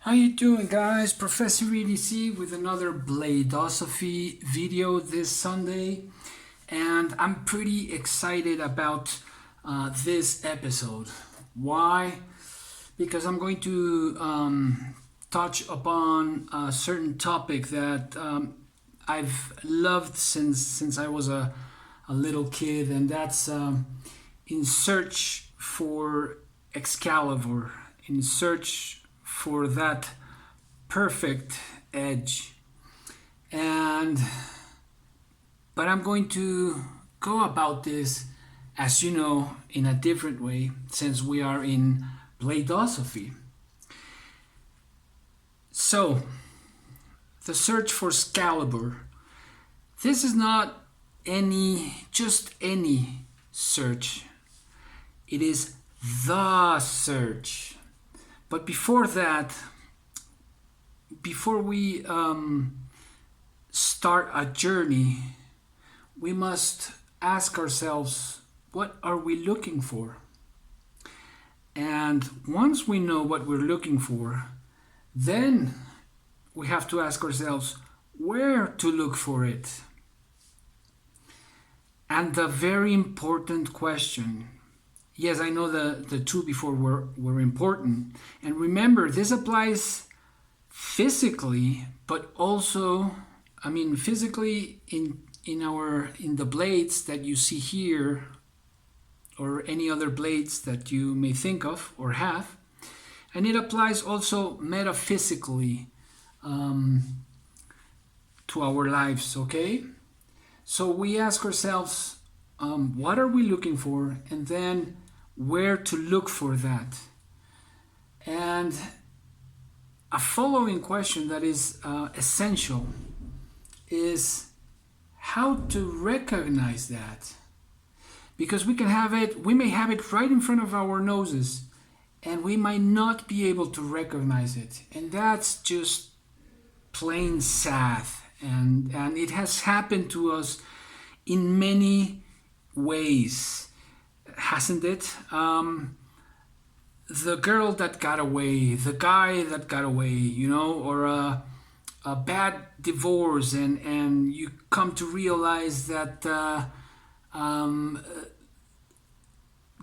How you doing, guys? Professor EDC with another BLADE-OSOPHY video this Sunday, and I'm pretty excited about this episode. Why? Because I'm going to touch upon a certain topic that I've loved since I was a little kid, and that's in search for Excalibur, in search for that perfect edge. And but I'm going to go about this, as you know, in a different way, since we are in BLADE-OSOPHY. So the search for Excalibur, this is not just any search. It is the search. But before that, before we start a journey, we must ask ourselves, what are we looking for? And once we know what we're looking for, then we have to ask ourselves where to look for it. And the very important question, yes, I know the two before were important. And remember, this applies physically, but also, physically in the blades that you see here, or any other blades that you may think of or have. And it applies also metaphysically to our lives, okay? So we ask ourselves, what are we looking for? And then where to look for that. And a following question that is essential is how to recognize that. Because we may have it right in front of our noses, and we might not be able to recognize it. And that's just plain sad. And it has happened to us in many ways, hasn't it? The girl that got away, the guy that got away, or a bad divorce, and you come to realize that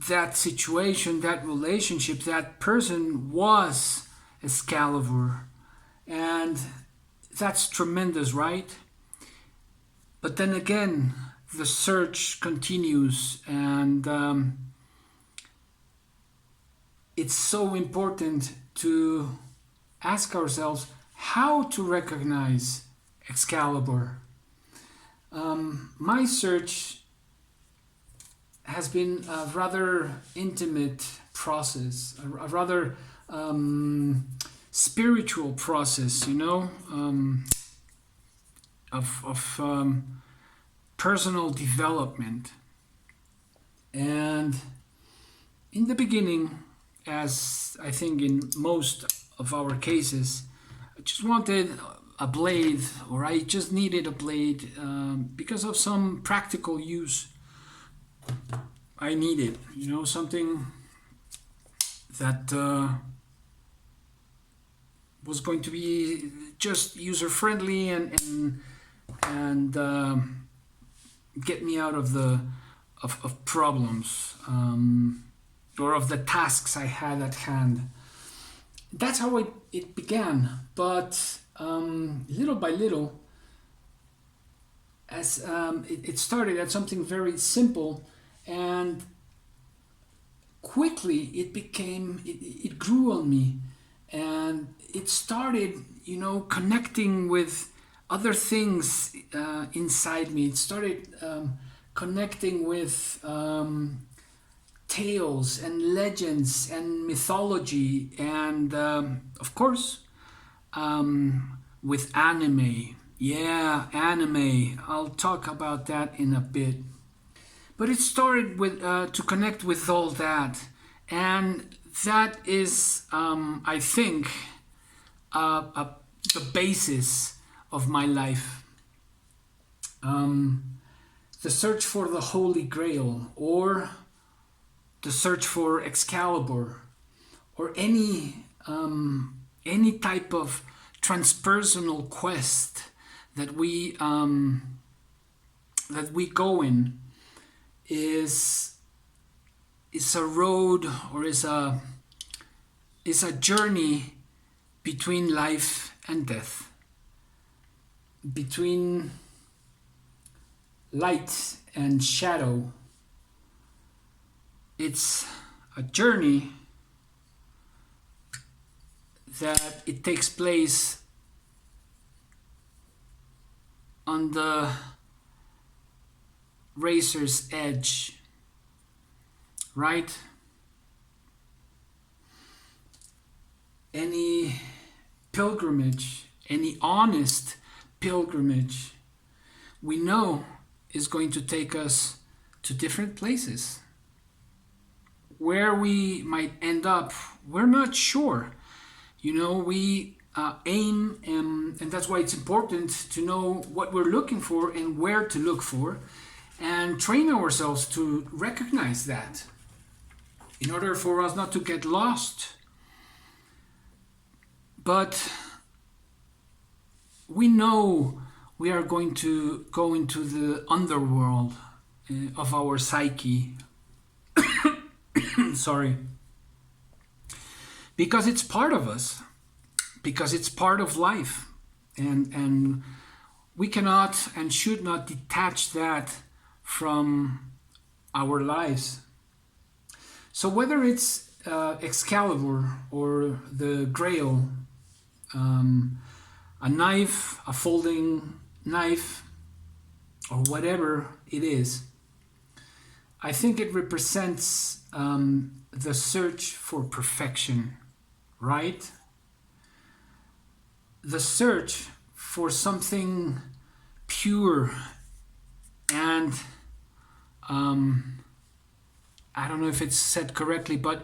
that situation, that relationship, that person was Excalibur. And that's tremendous, right? But then again, the search continues, and it's so important to ask ourselves how to recognize Excalibur. My search has been a rather intimate process, a rather spiritual process, of personal development. And in the beginning, as I think in most of our cases, I just wanted a blade, or I just needed a blade because of some practical use. I needed, something that was going to be just user-friendly and get me out of problems, or of the tasks I had at hand. That's how it began. But little by little, as it started at something very simple, and quickly it grew on me, and it started, connecting with other things inside me. It started connecting with tales and legends and mythology, and of course with anime. Yeah, anime. I'll talk about that in a bit. But it started with to connect with all that, and that is, I think, the basis of my life. The search for the Holy Grail, or the search for Excalibur, or any any type of transpersonal quest that we go in is a road, or is a journey between life and death, between light and shadow. It's a journey that it takes place on the razor's edge, right? Any pilgrimage, any honest pilgrimage, we know is going to take us to different places. Where we might end up, we're not sure. We aim, and that's why it's important to know what we're looking for and where to look for, and train ourselves to recognize that in order for us not to get lost. But we know we are going to go into the underworld of our psyche. Sorry. Because it's part of us. Because it's part of life. And we cannot and should not detach that from our lives. So whether it's Excalibur or the Grail, a knife, a folding knife, or whatever it is, I think it represents the search for perfection, right? The search for something pure and I don't know if it's said correctly, but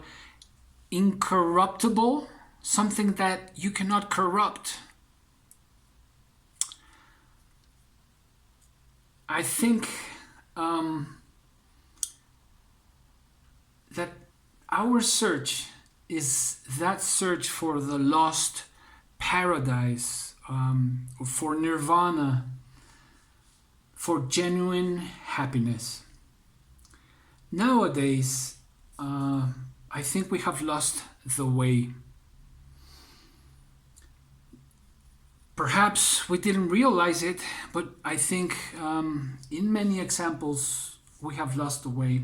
incorruptible, something that you cannot corrupt. I think that our search is that search for the lost paradise, for nirvana, for genuine happiness. Nowadays, I think we have lost the way. Perhaps we didn't realize it, but I think in many examples we have lost the way.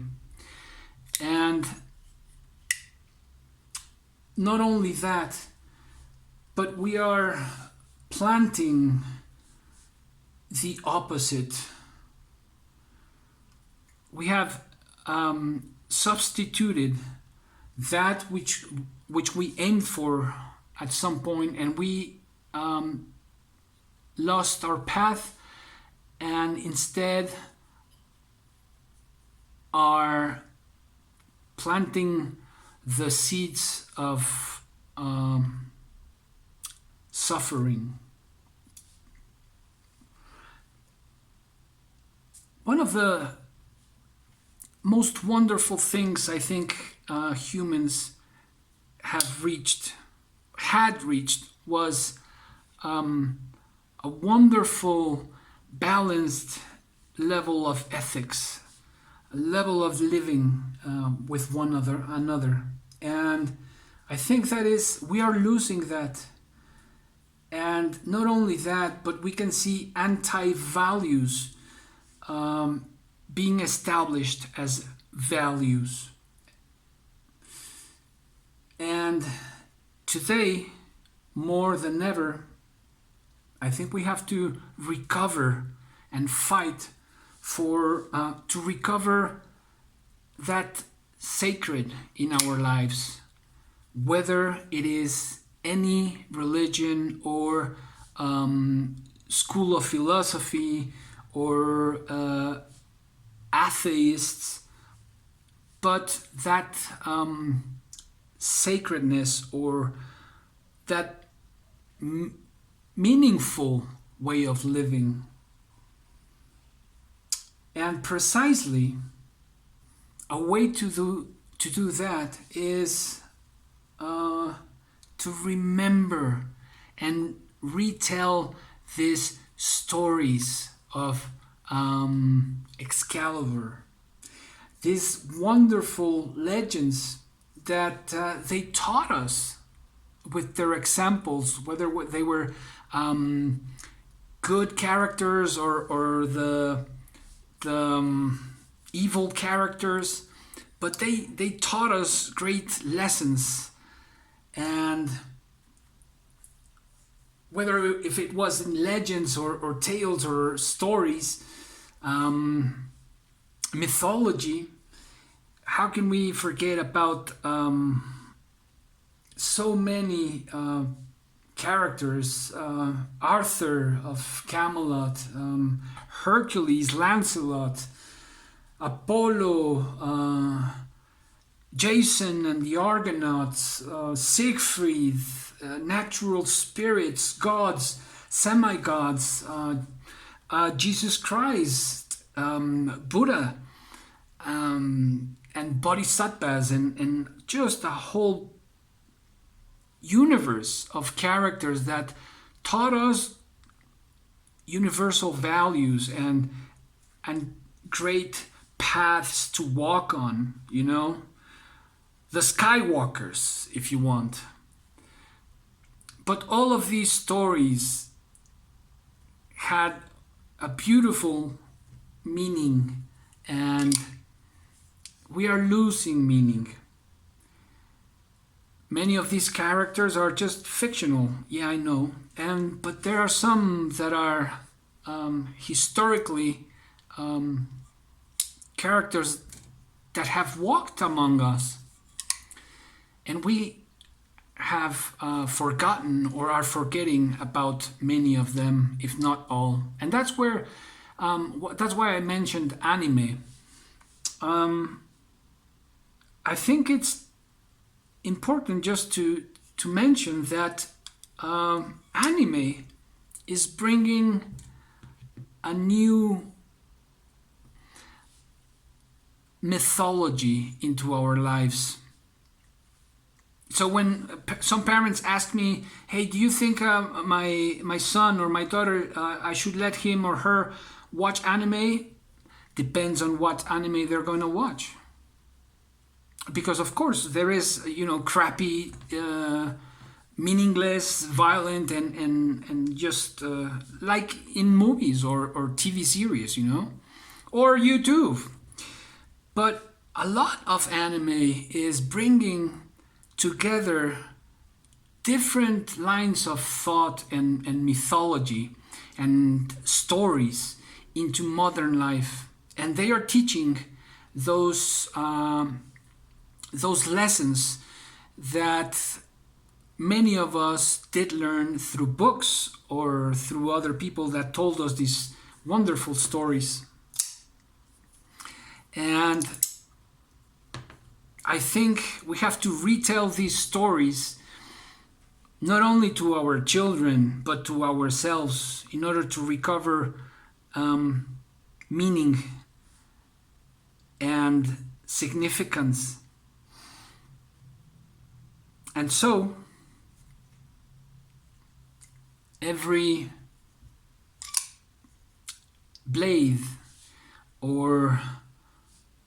And not only that, but we are planting the opposite. We have substituted that which we aimed for at some point, and we lost our path, and instead are planting the seeds of suffering. One of the most wonderful things I think humans had reached was a wonderful balanced level of ethics, a level of living with one another. And I think we are losing that. And not only that, but we can see anti-values being established as values. And today, more than ever, I think we have to recover and fight to recover that sacred in our lives, whether it is any religion or school of philosophy or atheists, but that sacredness or that meaningful way of living. And precisely a way to do that is to remember and retell these stories of Excalibur, these wonderful legends that they taught us with their examples, whether they were good characters or the evil characters, but they taught us great lessons. And whether if it was in legends or tales or stories, mythology, how can we forget about so many characters? Arthur of Camelot, Hercules, Lancelot, Apollo, Jason and the Argonauts, Siegfried, natural spirits, gods, semi-gods, Jesus Christ, Buddha, and bodhisattvas, and just a whole universe of characters that taught us universal values and great paths to walk on, you know, the Skywalkers, if you want. But all of these stories had a beautiful meaning, and we are losing meaning. Many of these characters are just fictional, yeah, I know, but there are some that are historically characters that have walked among us, and we have forgotten or are forgetting about many of them, if not all. And that's where that's why I mentioned anime. I think it's important just to mention that anime is bringing a new mythology into our lives. So when some parents ask me, hey, do you think my son or my daughter, I should let him or her watch anime? Depends on what anime they're going to watch. Because of course there is, you know, crappy, meaningless, violent, and just like in movies or TV series, you know, or YouTube. But a lot of anime is bringing together different lines of thought and mythology and stories into modern life, and they are teaching those lessons that many of us did learn through books or through other people that told us these wonderful stories. And I think we have to retell these stories not only to our children but to ourselves in order to recover meaning and significance. And so every blade or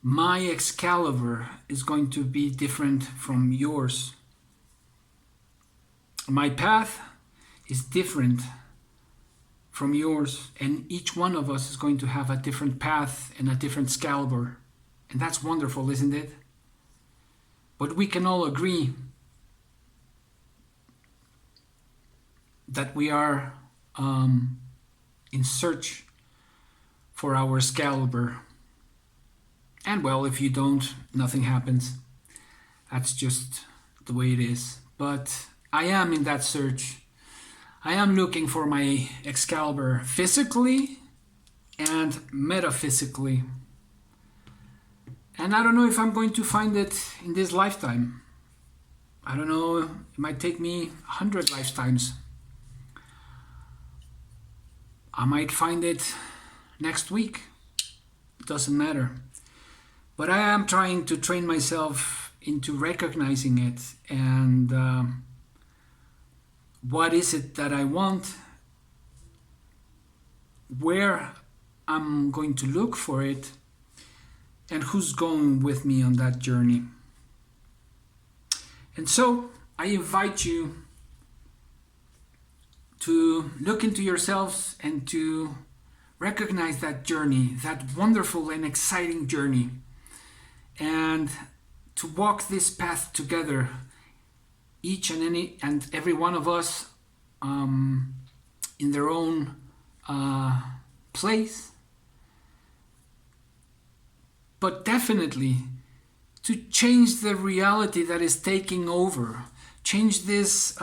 my Excalibur is going to be different from yours. My path is different from yours, and each one of us is going to have a different path and a different Excalibur. And that's wonderful, isn't it? But we can all agree that we are in search for our Excalibur. And well, if you don't, nothing happens. That's just the way it is. But I am in that search. I am looking for my Excalibur physically and metaphysically. And I don't know if I'm going to find it in this lifetime. I don't know, it might take me 100 lifetimes. I might find it next week. It doesn't matter. But I am trying to train myself into recognizing it and what is it that I want, where I'm going to look for it, and who's going with me on that journey. And so I invite you to look into yourselves and to recognize that journey, that wonderful and exciting journey, and to walk this path together, each and every one of us in their own place, but definitely to change the reality that is taking over, change this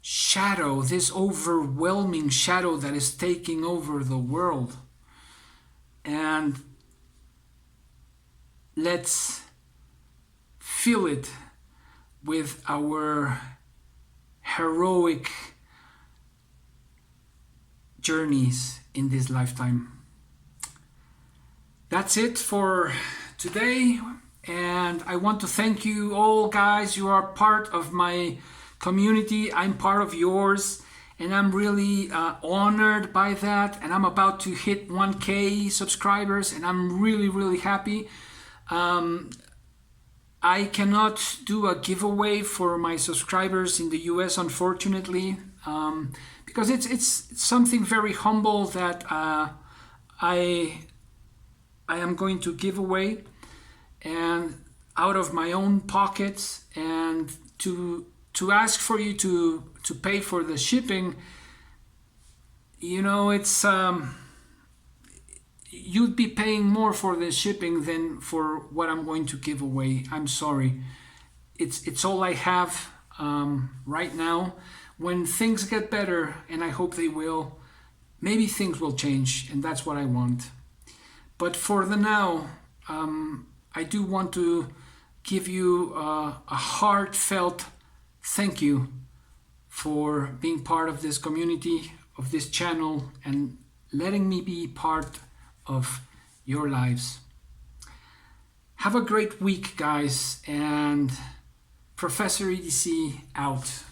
shadow, this overwhelming shadow that is taking over the world. And let's fill it with our heroic journeys in this lifetime. That's it for today, and I want to thank you all, guys. You are part of my community. I'm part of yours, and I'm really honored by that. And I'm about to hit 1K subscribers, and I'm really happy. I cannot do a giveaway for my subscribers in the US, unfortunately, because it's something very humble that I am going to give away, and out of my own pockets, and to ask for you to pay for the shipping. You know, it's you'd be paying more for the shipping than for what I'm going to give away. I'm sorry. It's all I have right now. When things get better, and I hope they will, maybe things will change, and that's what I want. But for the now, I do want to give you a heartfelt thank you for being part of this community, of this channel, and letting me be part of your lives. Have a great week, guys, and Professor EDC out.